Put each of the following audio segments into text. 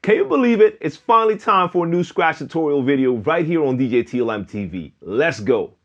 Can you believe it? It's finally time for a new scratch tutorial video right here on DJ TLM TV. Let's go.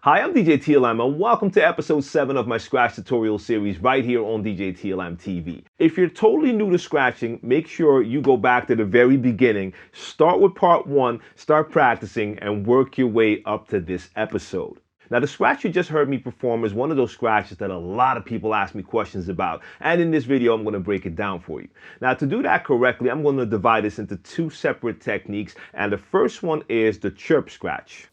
Hi, I'm DJ TLM and welcome to episode 7 of my scratch tutorial series right here on DJ TLM TV. If you're totally new to scratching, make sure you go back to the very beginning, start with part 1, start practicing and work your way up to this episode. Now, the scratch you just heard me perform is one of those scratches that a lot of people ask me questions about, and in this video I'm going to break it down for you. Now, to do that correctly, I'm going to divide this into 2 separate techniques, and the first one is the chirp scratch.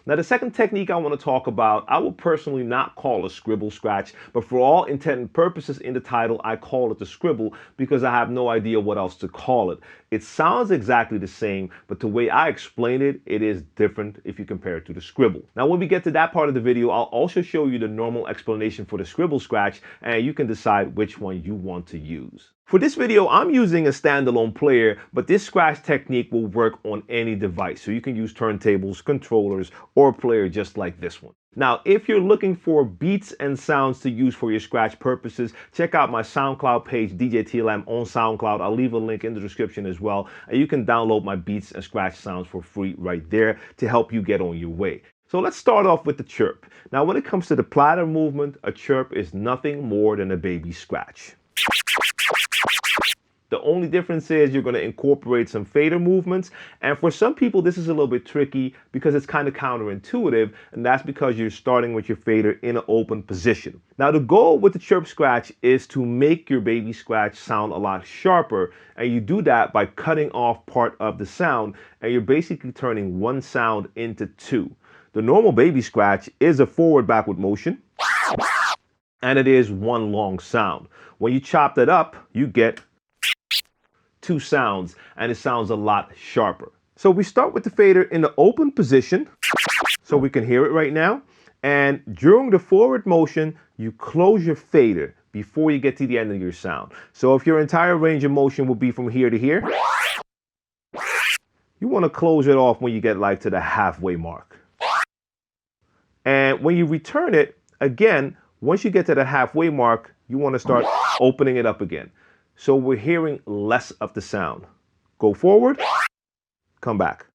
Now, the second technique I want to talk about, I will personally not call a scribble scratch, but for all intent and purposes in the title, I call it the scribble because I have no idea what else to call it. It sounds exactly the same, but the way I explain it, it is different if you compare it to the scribble. Now, when we get to that part of the video, I'll also show you the normal explanation for the scribble scratch, and you can decide which one you want to use. For this video, I'm using a standalone player, but this scratch technique will work on any device. So you can use turntables, controllers, or a player just like this one. Now, if you're looking for beats and sounds to use for your scratch purposes, check out my SoundCloud page, DJ TLM on SoundCloud. I'll leave a link in the description as well. And you can download my beats and scratch sounds for free right there to help you get on your way. So let's start off with the chirp. Now, when it comes to the platter movement, a chirp is nothing more than a baby scratch. The only difference is you're going to incorporate some fader movements, and for some people this is a little bit tricky because it's kind of counterintuitive, and that's because you're starting with your fader in an open position. Now, the goal with the chirp scratch is to make your baby scratch sound a lot sharper, and you do that by cutting off part of the sound, and you're basically turning one sound into 2. The normal baby scratch is a forward-backward motion, and it is one long sound. When you chop that up, you get 2 sounds, and it sounds a lot sharper. So we start with the fader in the open position, so we can hear it right now. And during the forward motion, you close your fader before you get to the end of your sound. So if your entire range of motion will be from here to here, you want to close it off when you get like to the halfway mark. And when you return it, again, once you get to the halfway mark, you want to start opening it up again. So we're hearing less of the sound. Go forward, come back.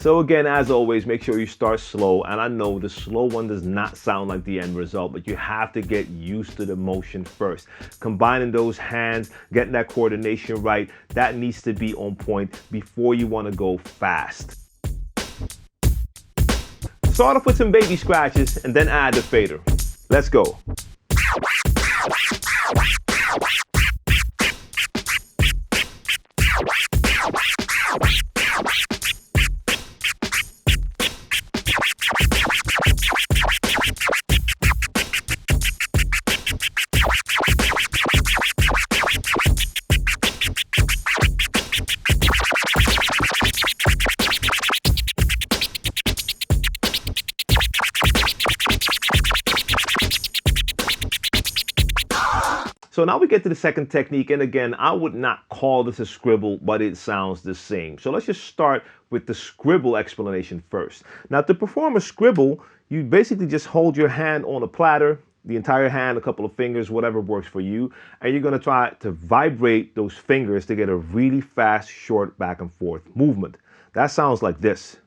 So again, as always, make sure you start slow. And I know the slow one does not sound like the end result, but you have to get used to the motion first. Combining those hands, getting that coordination right, that needs to be on point before you want to go fast. Start off with some baby scratches and then add the fader. Let's go. So now we get to the second technique, and again, I would not call this a scribble, but it sounds the same. So let's just start with the scribble explanation first. Now, to perform a scribble, you basically just hold your hand on a platter, the entire hand, a couple of fingers, whatever works for you, and you're going to try to vibrate those fingers to get a really fast, short back and forth movement. That sounds like this.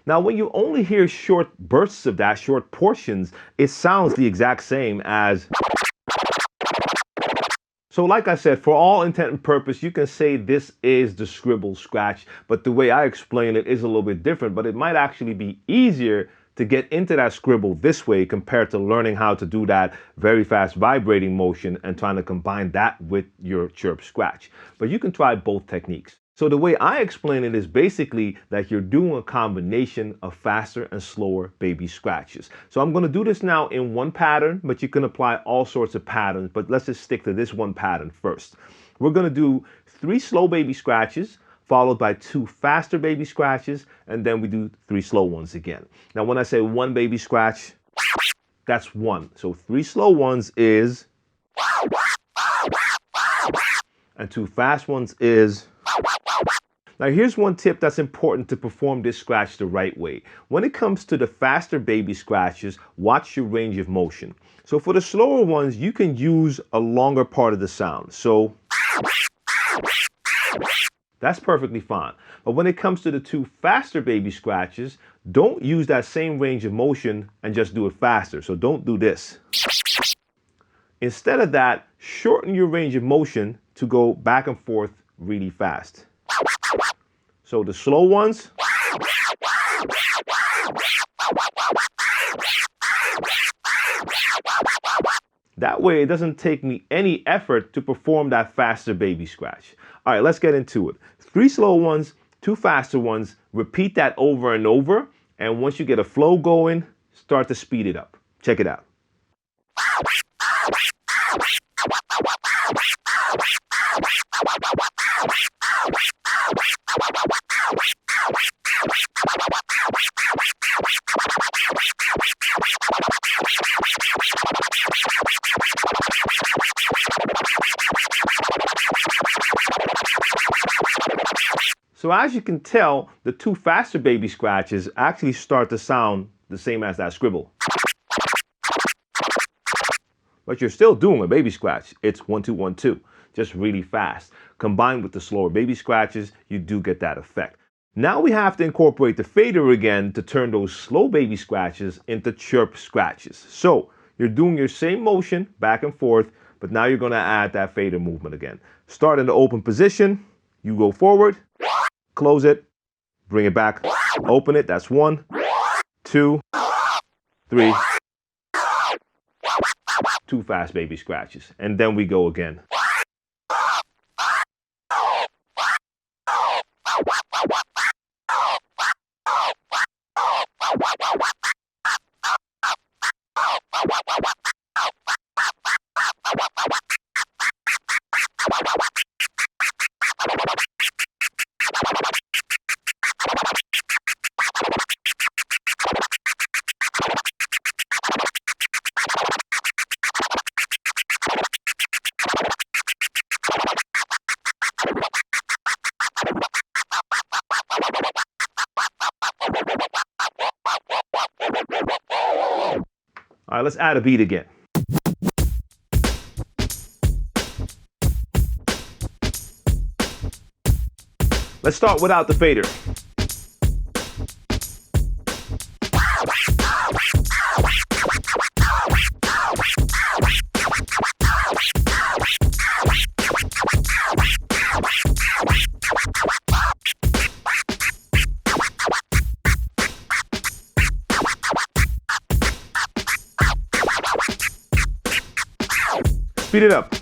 Now, when you only hear short bursts of that, short portions, it sounds the exact same as. So like I said, for all intent and purpose, you can say this is the scribble scratch, but the way I explain it is a little bit different, but it might actually be easier to get into that scribble this way compared to learning how to do that very fast vibrating motion and trying to combine that with your chirp scratch. But you can try both techniques. So the way I explain it is basically that you're doing a combination of faster and slower baby scratches. So I'm going to do this now in one pattern, but you can apply all sorts of patterns, but let's just stick to this one pattern first. We're going to do 3 slow baby scratches, followed by 2 faster baby scratches, and then we do 3 slow ones again. Now when I say 1 baby scratch, that's 1. So 3 slow ones is, and 2 fast ones is. Now here's one tip that's important to perform this scratch the right way. When it comes to the faster baby scratches, watch your range of motion. So for the slower ones, you can use a longer part of the sound. So that's perfectly fine. But when it comes to the 2 faster baby scratches, don't use that same range of motion and just do it faster. So don't do this. Instead of that, shorten your range of motion to go back and forth really fast. So the slow ones, that way it doesn't take me any effort to perform that faster baby scratch. All right, let's get into it. 3 slow ones, 2 faster ones, repeat that over and over. And once you get a flow going, start to speed it up. Check it out. So as you can tell, the 2 faster baby scratches actually start to sound the same as that scribble. But you're still doing a baby scratch. It's 1 2 1 2, just really fast. Combined with the slower baby scratches, you do get that effect. Now we have to incorporate the fader again to turn those slow baby scratches into chirp scratches. So you're doing your same motion back and forth, but now you're going to add that fader movement again. Start in the open position, you go forward, close it, bring it back, open it, that's 1, 2, 3, 2 fast baby scratches, and then we go again. All right, let's add a beat again. Let's start without the fader. Speed it up.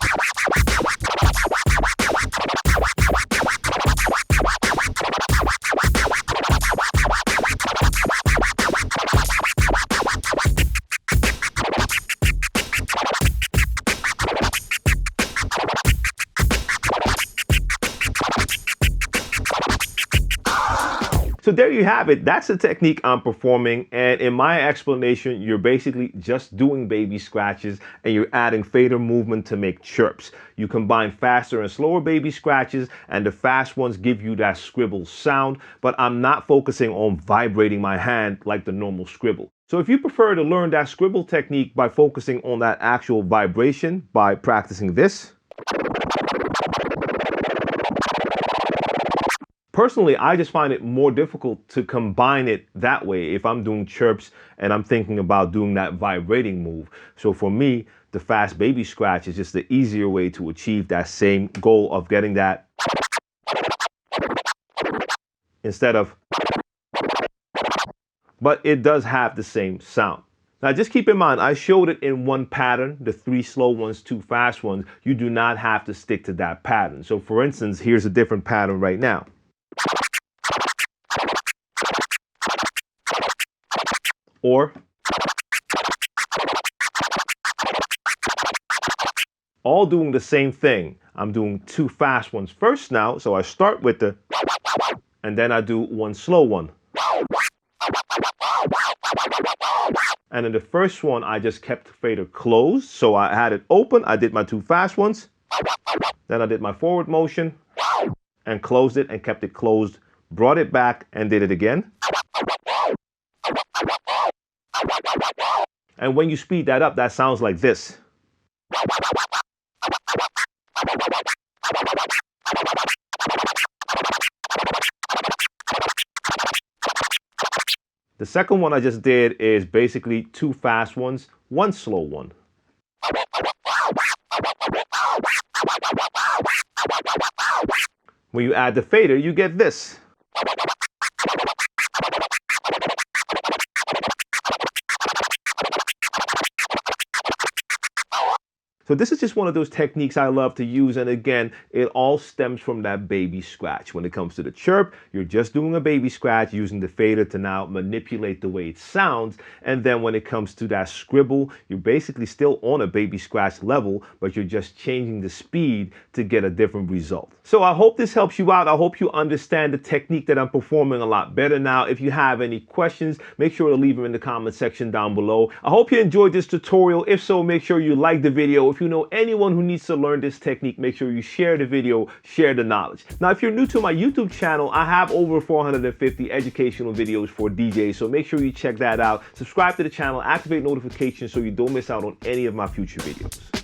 So there you have it. That's the technique I'm performing. And in my explanation, you're basically just doing baby scratches and you're adding fader movement to make chirps. You combine faster and slower baby scratches, and the fast ones give you that scribble sound, but I'm not focusing on vibrating my hand like the normal scribble. So if you prefer to learn that scribble technique by focusing on that actual vibration by practicing this, personally, I just find it more difficult to combine it that way if I'm doing chirps and I'm thinking about doing that vibrating move. So for me, the fast baby scratch is just the easier way to achieve that same goal of getting that instead of, but it does have the same sound. Now just keep in mind, I showed it in one pattern, the 3 slow ones, 2 fast ones. You do not have to stick to that pattern. So for instance, here's a different pattern right now. Or all doing the same thing. I'm doing 2 fast ones first now, so I start with the, and then I do 1 slow one. And in the first one, I just kept the fader closed, so I had it open, I did my 2 fast ones, then I did my forward motion, and closed it and kept it closed, brought it back and did it again. And when you speed that up, that sounds like this. The second one I just did is basically 2 fast ones, 1 slow one. When you add the fader, you get this. So this is just one of those techniques I love to use, and again, it all stems from that baby scratch. When it comes to the chirp, you're just doing a baby scratch using the fader to now manipulate the way it sounds, and then when it comes to that scribble, you're basically still on a baby scratch level, but you're just changing the speed to get a different result. So I hope this helps you out. I hope you understand the technique that I'm performing a lot better now. If you have any questions, make sure to leave them in the comment section down below. I hope you enjoyed this tutorial. If so, make sure you like the video. If you know anyone who needs to learn this technique, make sure you share the video, share the knowledge. Now, if you're new to my YouTube channel, I have over 450 educational videos for DJs, so make sure you check that out. Subscribe to the channel, activate notifications so you don't miss out on any of my future videos.